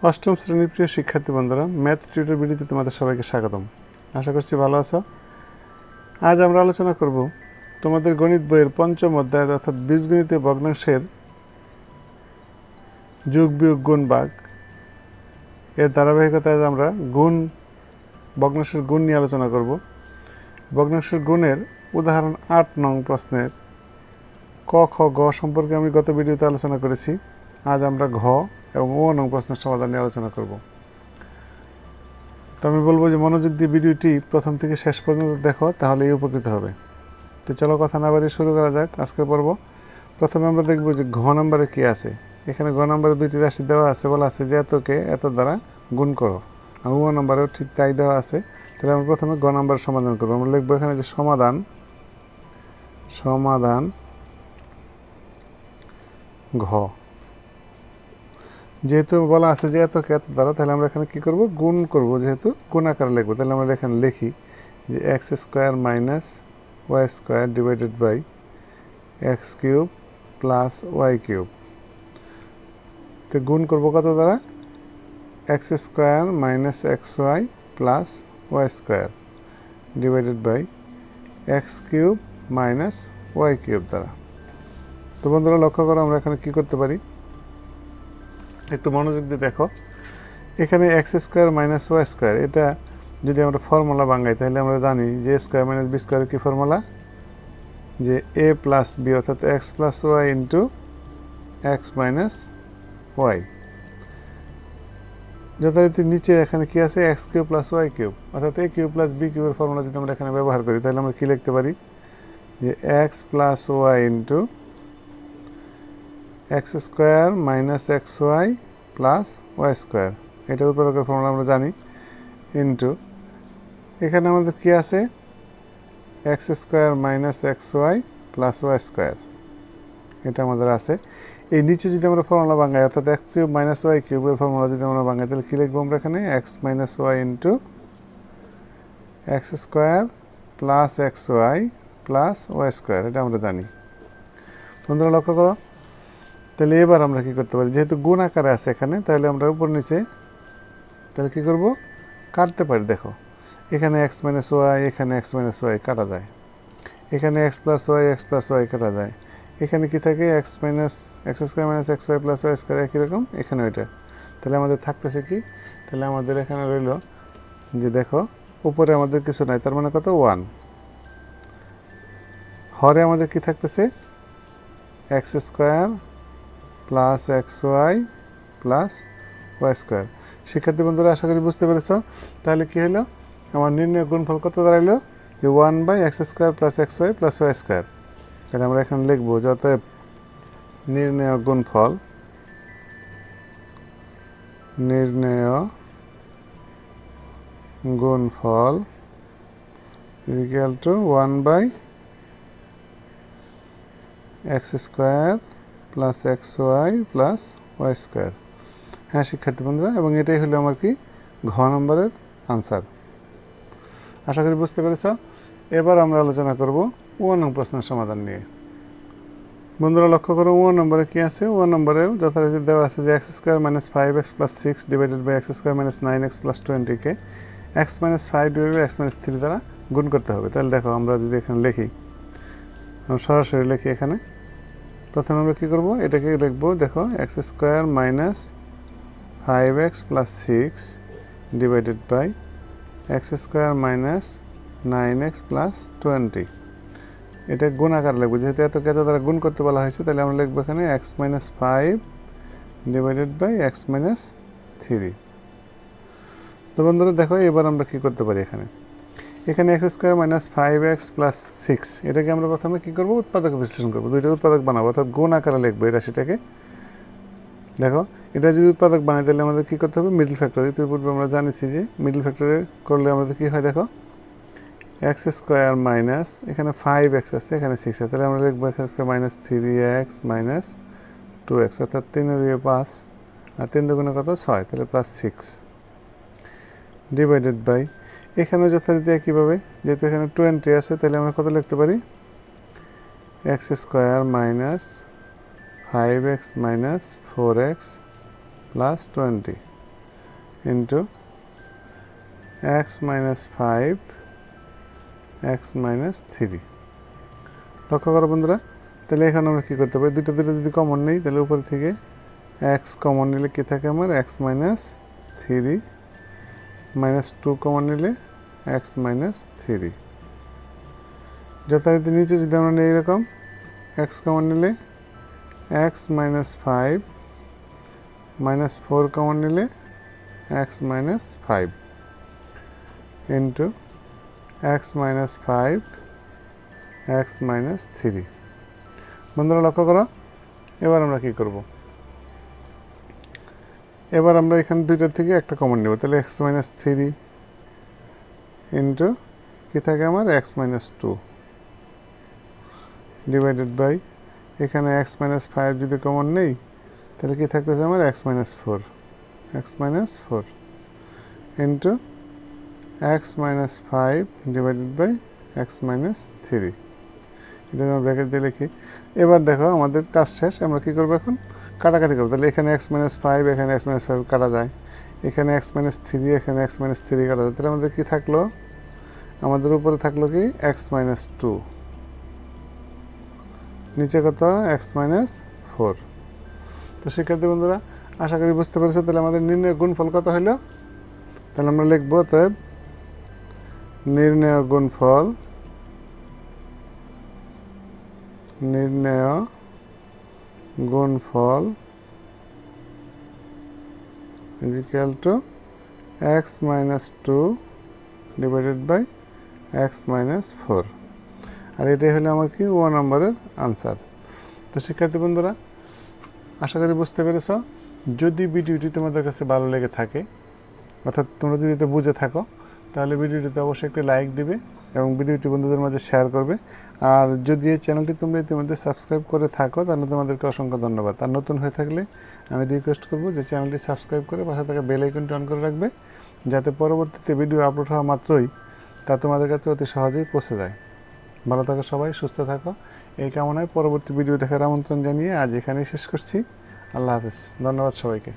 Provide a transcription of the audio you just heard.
অষ্টম শ্রেণীর প্রিয় শিক্ষার্থী বন্ধুরা, ম্যাথ টিউটর ভিডিওতে তোমাদের সবাইকে স্বাগতম। আশা করছি ভালো আছো। আজ আমরা আলোচনা করব তোমাদের গণিত বইয়ের পঞ্চম অধ্যায় অর্থাৎ বীজগণিতে ভগ্নাংশের যোগ বিয়োগ গুণ ভাগ এর ধারাবাহিকতায় আমরা ভগ্নাংশের গুণ নিয়ে আলোচনা করব। ভগ্নাংশের গুণের উদাহরণ ৮ নং প্রশ্নের ক, খ, গ সম্পর্কে আমি গত ভিডিওতে আলোচনা করেছি। আজ আমরা ঘ এবং ও নং প্রশ্নের সমাধান নিয়ে আলোচনা করব। তো আমি বলবো যে মনোযোগ দিয়ে ভিডিওটি প্রথম থেকে শেষ পর্যন্ত দেখো, তাহলেই উপকৃত হবে। তো চলো কথা না বাড়িয়ে শুরু করা যাক আজকের পর্ব। প্রথমে আমরা দেখব যে ঘ নম্বরে কী আছে। এখানে ঘ নম্বরে দুইটি রাশি দেওয়া আছে, বলা আছে যে এতকে এত দ্বারা গুণ করো। আর ও নম্বরেও ঠিক তাই দেওয়া আছে। তাহলে আমরা প্রথমে ঘ নম্বরের সমাধান করবো। আমরা লিখবো এখানে যে সমাধান ঘ। যেহেতু বলা আছে যে এতকে এত দ্বারা, তাহলে আমরা এখানে কী করব, গুণ করব। যেহেতু গুণ আকারে লিখবো, তাহলে আমরা এখানে লিখি যে x square minus y square divided by x cube plus y cube. তো গুণ করবো কত দ্বারা? X square minus x y plus y square divided by x cube minus y cube দ্বারা। তো বন্ধুরা লক্ষ্য করো, আমরা এখানে কী করতে পারি, একটু মনোযোগ দিয়ে দেখো। এখানে x square minus y square, এটা যদি আমরা ফর্মুলা বাঙাই তাহলে আমরা জানি যে স্কোয়ার মাইনাস বি স্কোয়ারের কী ফর্মুলা, যে এ প্লাস বি অর্থাৎ x plus y into x minus y. যথারীতি নিচে এখানে কি আছে, x cube plus y cube অর্থাৎ এ কিউব প্লাস বি কিউবের ফর্মুলা যদি আমরা এখানে ব্যবহার করি, তাহলে আমরা কী লিখতে পারি, যে x plus y into x square minus x y plus y square, এটা উৎপাদকের ফর্মুলা আমরা জানি, ইন্টু এখানে আমাদের কী আছে, x square minus x y plus y square, এটা আমাদের আছে। এই নিচে যদি আমরা ফর্মুলা বাঙাই অর্থাৎ এক্স কিউব মাইনাস ওয়াই কিউবের ফর্মুলা যদি আমরা বাঙাই, তাহলে কী লিখবো আমরা এখানে, x minus y into x square plus x y plus y square, এটা আমরা জানি। বন্ধুরা লক্ষ্য করো, তাহলে এবার আমরা কী করতে পারি, যেহেতু গুণ আকারে আছে এখানে, তাহলে আমরা উপর নিচে তাহলে কী করবো, কাটতে পারি। দেখো এখানে এক্স মাইনাস ওয়াই, এখানে এক্স মাইনাস ওয়াই কাটা যায়, এখানে এক্স প্লাস ওয়াই কাটা যায়, এখানে কি থাকে, x square minus x y plus y square একই রকম, এখানে ওইটা। তাহলে আমাদের থাকতেছে কি, তাহলে আমাদের এখানে রইল যে দেখো উপরে আমাদের কিছু নাই, তার মানে কত, 1। হরে আমাদের কি থাকতেছে, x square plus x y plus y square. শিক্ষার্থী বন্ধুরা আশা করি বুঝতে পেরেছ। তাহলে কী হলো, আমার নির্ণয় গুণফল কত দাঁড়াইলো, যে 1/x square plus x y plus y square. তাহলে আমরা এখানে লিখবো যে অতএব নির্ণয় গুণফল equal to 1/x square plus x y plus y square. হ্যাঁ শিক্ষার্থী বন্ধুরা, এবং এটাই হলো আমার কি, ঘ নম্বরের আনসার। আশা করি বুঝতে পেরেছ। এবার আমরা আলোচনা করব ও নং প্রশ্নের সমাধান নিয়ে। বন্ধুরা লক্ষ্য করো, ও নম্বরে কী আছে, ও নম্বরেও যথারীতি দেওয়া আছে যে x square minus 5x plus 6 divided by x square minus 9x plus 20কে x minus 5 divide by x minus 3 দ্বারা গুণ করতে হবে। তাহলে দেখো আমরা যদি এখানে লিখি, আমরা সরাসরি লিখি, এখানে প্রথমে আমরা কী করবো, এটাকে লিখবো, দেখো x square minus 5x plus 6 divided by x square minus 9x plus 20, এটা গুণ আকার লিখবো। যেহেতু এতকে এত দ্বারা গুণ করতে বলা হয়েছে, তাহলে আমরা লিখবো এখানে x minus 5 divided by x minus 3। তো বন্ধুরা দেখো এবার আমরা কী করতে পারি, এখানে x square minus 5x plus 6, এটাকে আমরা প্রথমে কী করবো, উৎপাদক বিশ্লেষণ করবো, দুইটা উৎপাদক বানাবো অর্থাৎ গুণ আকারে লিখবো এই রাশিটাকে। দেখো এটা যদি উৎপাদক বানাই, তাহলে আমাদের কী করতে হবে, মিডল ফ্যাক্টর। ইতিপূর্বে আমরা জানিছি যে মিডল ফ্যাক্টরে করলে আমাদের কী হয়, দেখো এক্স স্কোয়ার মাইনাস, এখানে 5x আছে, এখানে 6 আছে, তাহলে আমরা লিখবো x square minus 3x minus 2x অর্থাৎ 3 দিয়ে 5 আর 3 দুগুণে কত, 6, তাহলে প্লাস 6 ডিভাইডেড বাই, এখানে যথারীতি একইভাবে যেহেতু এখানে 20 আছে, তাহলে আমরা কত লিখতে পারি, x square minus 5x minus 4x plus 20 into x minus 5 x minus 3। লক্ষ্য করো বন্ধুরা, তাহলে এখানে আমরা কী করতে পারি, দুটো যদি কমন নেই তাহলে উপরে থেকে এক্স কমন নিলে কী থাকে আমার এক্স মাইনাস 3, -2 কমন নিলে এক্স মাইনাস 3। যথারীতি নিচে যদি আমরা নিই এরকম এক্স কমন নিলে এক্স মাইনাস 5, -4 কমন নিলে x minus 5 into x minus 5 x minus 3। বন্ধুরা লক্ষ্য করো, এবার আমরা কী করব, এবার আমরা এখানে দুইটার থেকে একটা কমন নেব, তাহলে এক্স মাইনাস 3 ইন্টু কী থাকে আমার এক্স মাইনাস 2 ডিভাইডেড বাই এখানে এক্স মাইনাস 5 যদি কমন নেই তাহলে কী থাকতেছে আমার x minus 4 into x minus 5 divided by x minus 3। এটা আমরা ব্র্যাকেট দিয়ে লিখি। এবার দেখো আমাদের কাজ শেষ, আমরা কী করবো এখন কাটাকাটি করবো, তাহলে এখানে এক্স মাইনাস 5 এখানে এক্স মাইনাস 5 কাটা যায়, এখানে এক্স মাইনাস 3 এখানে এক্স মাইনাস 3 কাটা যায়, তাহলে আমাদের কী থাকলো, আমাদের উপরে থাকলো কি এক্স মাইনাস 2, নিচে কত এক্স মাইনাস 4। তো শিক্ষার্থী বন্ধুরা আশা করি বুঝতে পেরেছো। তাহলে আমাদের নির্ণয় গুণফল কত হলো, তাহলে আমরা লিখবো অতএব নির্ণয় গুণফল is equal to x minus 2 divided by x minus 4। আর এটাই হলো আমার কি 1 নম্বরের আনসার। তো শিক্ষার্থী বন্ধুরা আশা করি বুঝতে পেরেছ। যদি ভিডিওটি তোমাদের কাছে ভালো লেগে থাকে, অর্থাৎ তোমরা যদি এটা বুঝে থাকো, তাহলে ভিডিওটিতে অবশ্যই একটি লাইক দিবে এবং ভিডিওটি বন্ধুদের মাঝে শেয়ার করবে। আর যদি এই চ্যানেলটি তোমরা ইতিমধ্যে সাবস্ক্রাইব করে থাকো তাহলে তোমাদেরকে অসংখ্য ধন্যবাদ। আর নতুন হয়ে থাকলে আমি রিকোয়েস্ট করব যে চ্যানেলটি সাবস্ক্রাইব করে পাশে থাকা বেল আইকনটি অন করে রাখবে, যাতে পরবর্তীতে ভিডিও আপলোড হওয়া মাত্রই তা তোমাদের কাছে অতি সহজেই পৌঁছে যায়। ভালো থাকো সবাই, সুস্থ থাকো, এই কামনায় পরবর্তী ভিডিও দেখার আমন্ত্রণ জানিয়ে আজ এখানেই শেষ করছি। আল্লাহ হাফেজ, ধন্যবাদ সবাইকে।